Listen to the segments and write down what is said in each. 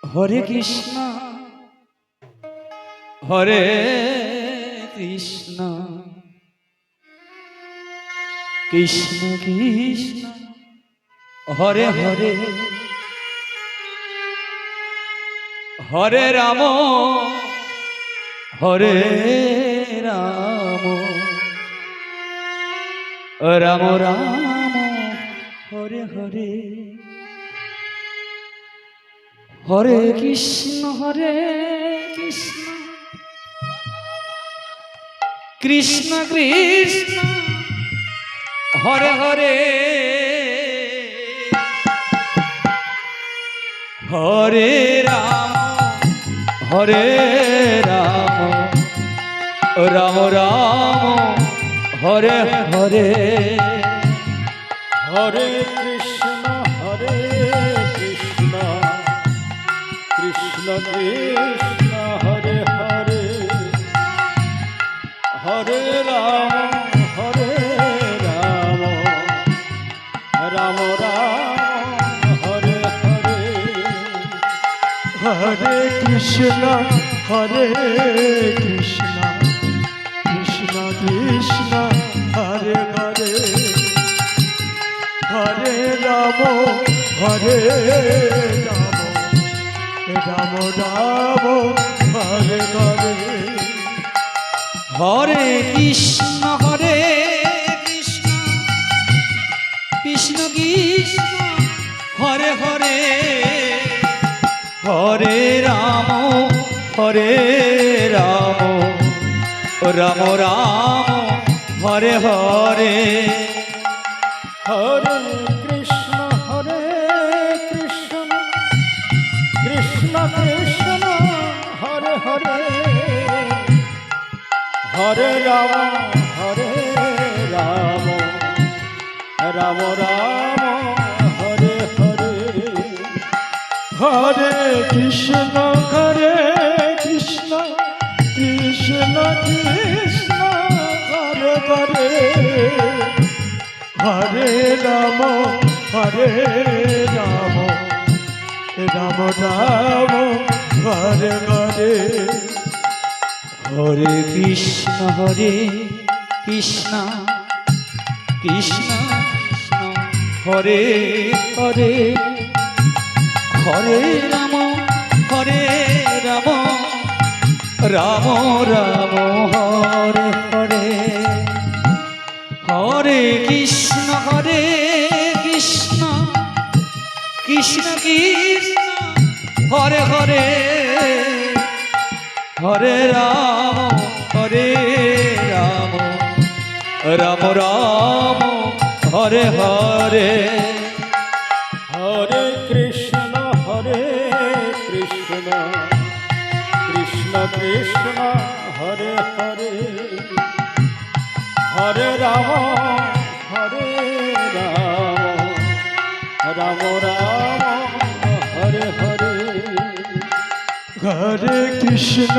Hare Krishna Hare Krishna Krishna Krishna Hare Hare Hare Ram Hare Ram Ram Ram Hare Hare Hare Krishna Krishna Krishna Hare Hare Hare Ram Ram Ram Hare Hare Hare Krishna Krishna Krishna Hare Hare Hare Ram Ram Ram Hare Hare Hare Krishna Krishna Krishna Hare Hare Hare Ram Ram Ram Hare Hare Hare Krishna Krishna Krishna Hare Hare Hare Ram Ram Ram Hare Hare Hare Krishna Krishna Krishna Hare Hare Hare Ram Ram Ram Hare Hare Hare Krishna Krishna Krishna Hare Hare Hare Ram Ram Ram Hare Hare Hare Krishna Krishna Krishna Hare Hare Hare Ram Ram Ram Hare Hare Hare Krishna Krishna Krishna Hare Hare Hare Ram Ram Ram Hare Hare Hare Krishna Krishna Krishna Hare Hare Hare Ram Ram Hare Hare Hare Krishna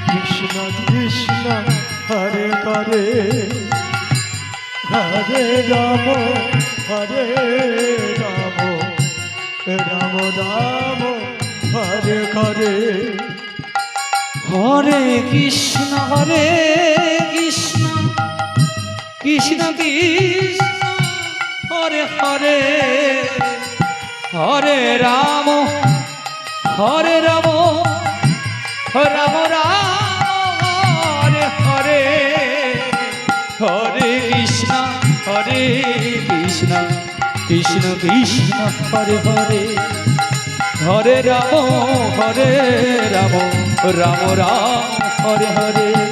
Krishna Krishna Hare Hare Hare Ram Ram Hare Hare Hare Krishna Krishna Krishna Hare Hare Hare Ram Ram Ram Hare Hare Hare Krishna Krishna Krishna Hare Hare Hare Ram Ram Ram Hare Hare